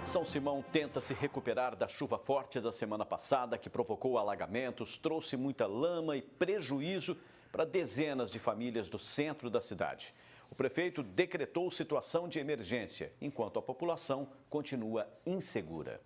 São Simão tenta se recuperar da chuva forte da semana passada, que provocou alagamentos, trouxe muita lama e prejuízo para dezenas de famílias do centro da cidade. O prefeito decretou situação de emergência, enquanto a população continua insegura.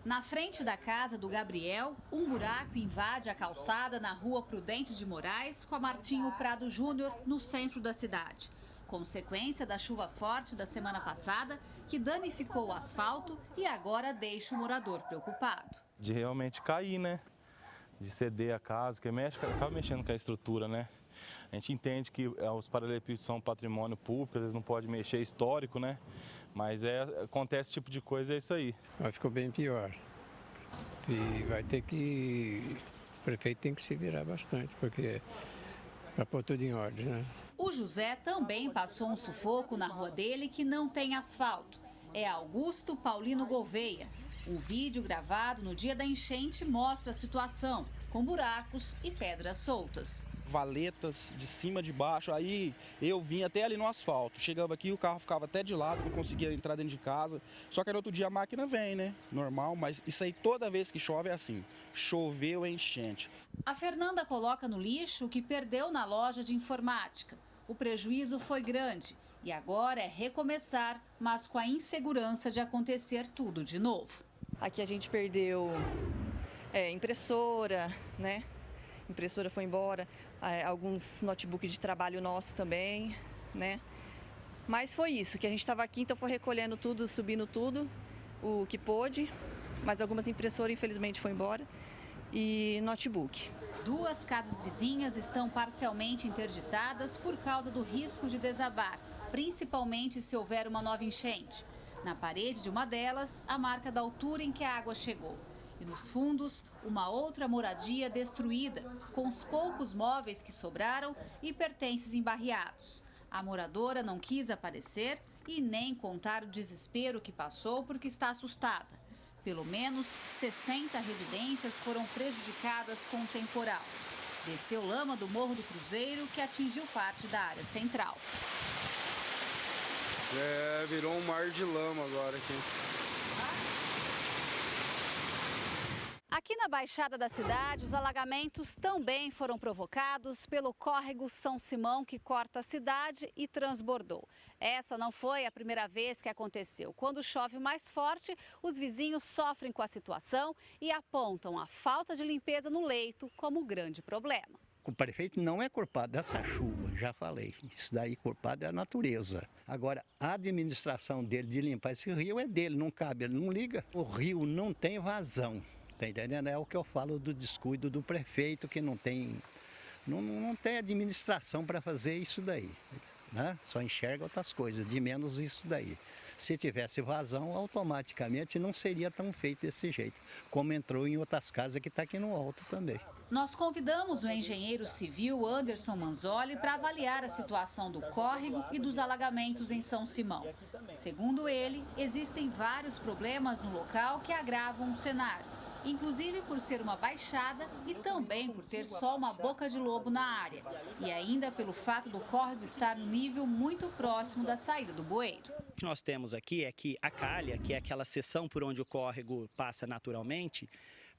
Na frente da casa do Gabriel, um buraco invade a calçada na rua Prudente de Moraes com a Martinho Prado Júnior, no centro da cidade. Consequência da chuva forte da semana passada, que danificou o asfalto e agora deixa o morador preocupado. De realmente cair, né? De ceder a casa, que acaba mexendo com a estrutura, né? A gente entende que os paralelepípedos são patrimônio público, às vezes não pode mexer histórico, né? Mas acontece esse tipo de coisa, é isso aí. Ficou bem pior. E vai ter que... O prefeito tem que se virar bastante, porque para pôr tudo em ordem, né? O José também passou um sufoco na rua dele que não tem asfalto. É Augusto Paulino Gouveia. Um vídeo gravado no dia da enchente mostra a situação, com buracos e pedras soltas. Valetas de cima, de baixo, aí eu vim até ali no asfalto. Chegava aqui, o carro ficava até de lado, não conseguia entrar dentro de casa. Só que no outro dia a máquina vem, né? Normal, mas isso aí toda vez que chove é assim. Choveu, é enchente. A Fernanda coloca no lixo o que perdeu na loja de informática. O prejuízo foi grande e agora é recomeçar, mas com a insegurança de acontecer tudo de novo. Aqui a gente perdeu impressora, né? Impressora foi embora, alguns notebooks de trabalho nosso também, né? Mas foi isso, que a gente estava aqui, então foi recolhendo tudo, subindo tudo, o que pôde, mas algumas impressoras infelizmente foi embora e notebook. 2 casas vizinhas estão parcialmente interditadas por causa do risco de desabar, principalmente se houver uma nova enchente. Na parede de uma delas, a marca da altura em que a água chegou. E nos fundos, uma outra moradia destruída, com os poucos móveis que sobraram e pertences embarreados. A moradora não quis aparecer e nem contar o desespero que passou porque está assustada. Pelo menos 60 residências foram prejudicadas com o temporal. Desceu lama do Morro do Cruzeiro, que atingiu parte da área central. Virou um mar de lama agora aqui. Aqui na Baixada da cidade, os alagamentos também foram provocados pelo córrego São Simão, que corta a cidade e transbordou. Essa não foi a primeira vez que aconteceu. Quando chove mais forte, os vizinhos sofrem com a situação e apontam a falta de limpeza no leito como grande problema. O prefeito não é culpado dessa chuva, já falei. Isso daí culpado é a natureza. Agora, a administração dele de limpar esse rio é dele, não cabe, ele não liga. O rio não tem vazão. Tá entendendo? É o que eu falo do descuido do prefeito, que não tem administração para fazer isso daí, né? Só enxerga outras coisas, de menos isso daí. Se tivesse vazão, automaticamente não seria tão feito desse jeito, como entrou em outras casas que está aqui no alto também. Nós convidamos o engenheiro civil Anderson Manzoli para avaliar a situação do córrego e dos alagamentos em São Simão. Segundo ele, existem vários problemas no local que agravam o cenário, inclusive por ser uma baixada e também por ter só uma boca de lobo na área. E ainda pelo fato do córrego estar no nível muito próximo da saída do bueiro. O que nós temos aqui é que a calha, que é aquela seção por onde o córrego passa naturalmente,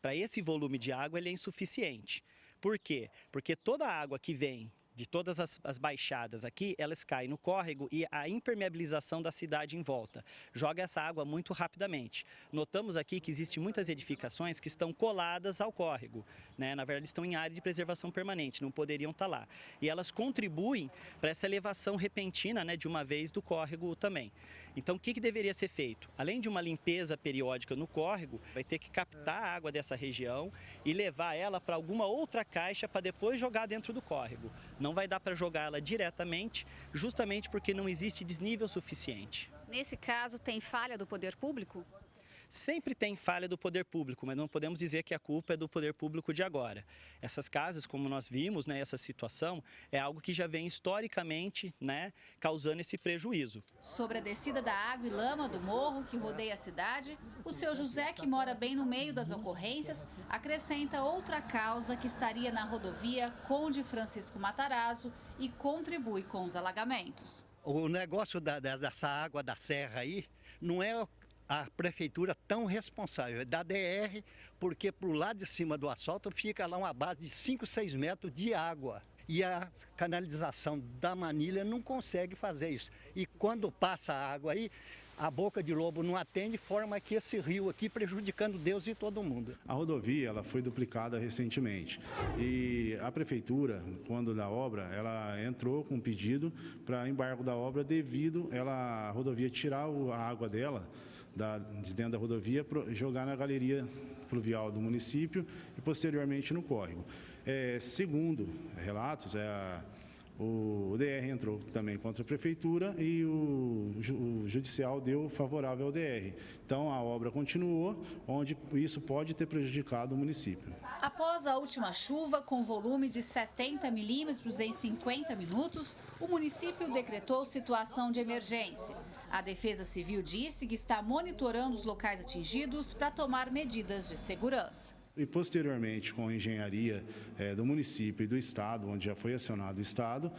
para esse volume de água ele é insuficiente. Por quê? Porque toda a água que vem de todas as baixadas aqui, elas caem no córrego e a impermeabilização da cidade em volta joga essa água muito rapidamente. Notamos aqui que existem muitas edificações que estão coladas ao córrego, né? Na verdade estão em área de preservação permanente, não poderiam estar lá. E elas contribuem para essa elevação repentina, né, de uma vez do córrego também. Então o que deveria ser feito? Além de uma limpeza periódica no córrego, vai ter que captar a água dessa região e levar ela para alguma outra caixa para depois jogar dentro do córrego. Não vai dar para jogar ela diretamente, justamente porque não existe desnível suficiente. Nesse caso, tem falha do poder público? Sempre tem falha do poder público, mas não podemos dizer que a culpa é do poder público de agora. Essas casas, como nós vimos, né, essa situação, é algo que já vem historicamente, né, causando esse prejuízo. Sobre a descida da água e lama do morro que rodeia a cidade, o seu José, que mora bem no meio das ocorrências, acrescenta outra causa que estaria na rodovia Conde Francisco Matarazzo e contribui com os alagamentos. O negócio dessa água da serra aí não é a prefeitura tão responsável, é da DR, porque para o lado de cima do asfalto fica lá uma base de 5, 6 metros de água. E a canalização da Manilha não consegue fazer isso. E quando passa a água aí, a Boca de Lobo não atende, forma aqui esse rio aqui, prejudicando Deus e todo mundo. A rodovia ela foi duplicada recentemente e a prefeitura, quando da obra, ela entrou com um pedido para embargo da obra devido a rodovia tirar a água dela de dentro da rodovia, jogar na galeria fluvial do município e posteriormente no córrego. Segundo relatos, o DR entrou também contra a prefeitura e o judicial deu favorável ao DR. Então a obra continuou, onde isso pode ter prejudicado o município. Após a última chuva, com volume de 70 milímetros em 50 minutos, o município decretou situação de emergência. A Defesa Civil disse que está monitorando os locais atingidos para tomar medidas de segurança. E posteriormente, com a engenharia do município e do estado, onde já foi acionado o estado,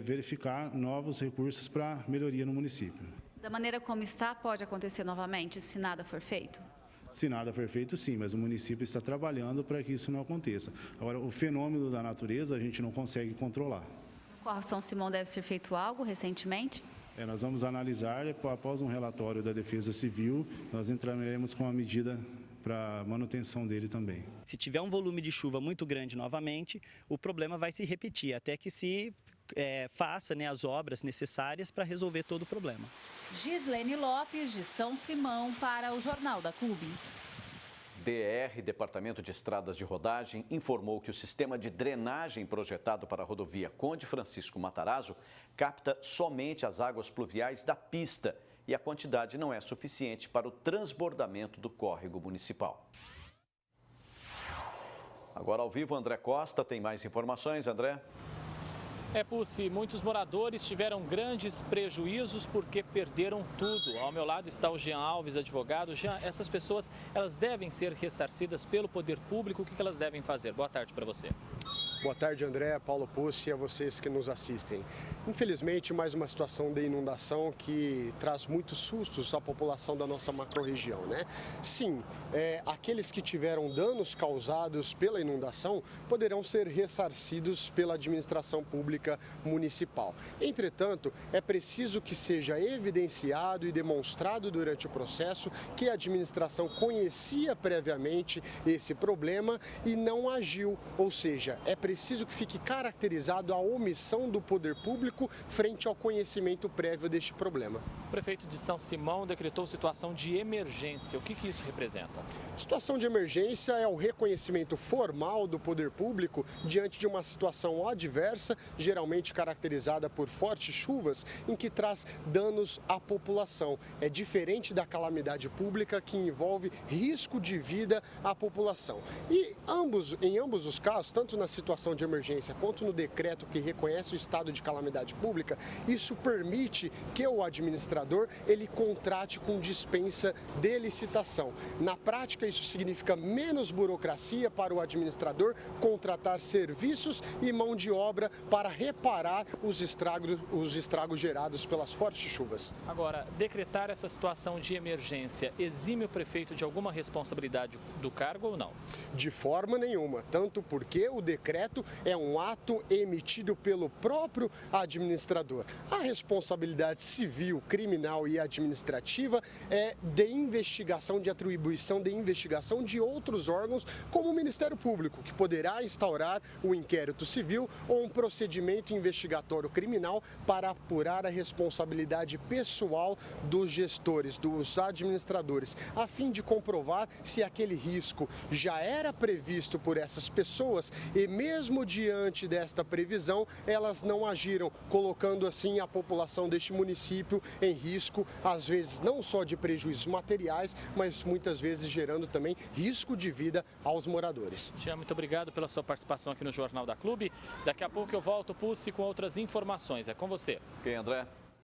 verificar novos recursos para melhoria no município. Da maneira como está, pode acontecer novamente se nada for feito? Se nada for feito, sim, mas o município está trabalhando para que isso não aconteça. Agora, o fenômeno da natureza a gente não consegue controlar. Com a São Simão deve ser feito algo recentemente? Nós vamos analisar, após um relatório da Defesa Civil, nós entraremos com uma medida para manutenção dele também. Se tiver um volume de chuva muito grande novamente, o problema vai se repetir, até que se faça as obras necessárias para resolver todo o problema. Gislene Lopes, de São Simão, para o Jornal da Clube. DR, Departamento de Estradas de Rodagem, informou que o sistema de drenagem projetado para a rodovia Conde Francisco Matarazzo capta somente as águas pluviais da pista e a quantidade não é suficiente para o transbordamento do córrego municipal. Agora ao vivo, André Costa tem mais informações. André? Pussi, muitos moradores tiveram grandes prejuízos porque perderam tudo. Ao meu lado está o Jean Alves, advogado. Jean, essas pessoas, elas devem ser ressarcidas pelo poder público. O que elas devem fazer? Boa tarde para você. Boa tarde, André, Paulo Pussi e a vocês que nos assistem. Infelizmente, mais uma situação de inundação que traz muitos sustos à população da nossa macro-região, né? Sim, aqueles que tiveram danos causados pela inundação poderão ser ressarcidos pela administração pública municipal. Entretanto, é preciso que seja evidenciado e demonstrado durante o processo que a administração conhecia previamente esse problema e não agiu, ou seja, é preciso que fique caracterizado a omissão do poder público frente ao conhecimento prévio deste problema. O prefeito de São Simão decretou situação de emergência. O que isso representa? Situação de emergência é o reconhecimento formal do poder público diante de uma situação adversa, geralmente caracterizada por fortes chuvas, em que traz danos à população. É diferente da calamidade pública, que envolve risco de vida à população. E em ambos os casos, tanto na situação de emergência quanto no decreto que reconhece o estado de calamidade pública, isso permite que o administrador ele contrate com dispensa de licitação. Na prática, isso significa menos burocracia para o administrador contratar serviços e mão de obra para reparar os estragos gerados pelas fortes chuvas. Agora, decretar essa situação de emergência exime o prefeito de alguma responsabilidade do cargo ou não? De forma nenhuma, tanto porque o decreto é um ato emitido pelo próprio administrador. A responsabilidade civil, criminal e administrativa é de investigação, de atribuição de investigação de outros órgãos, como o Ministério Público, que poderá instaurar um inquérito civil ou um procedimento investigatório criminal para apurar a responsabilidade pessoal dos gestores, dos administradores, a fim de comprovar se aquele risco já era previsto por essas pessoas e mesmo diante desta previsão, elas não agiram, colocando assim a população deste município em risco, às vezes não só de prejuízos materiais, mas muitas vezes gerando também risco de vida aos moradores. Jean, muito obrigado pela sua participação aqui no Jornal da Clube. Daqui a pouco eu volto, Pussi, com outras informações. É com você. Ok, André.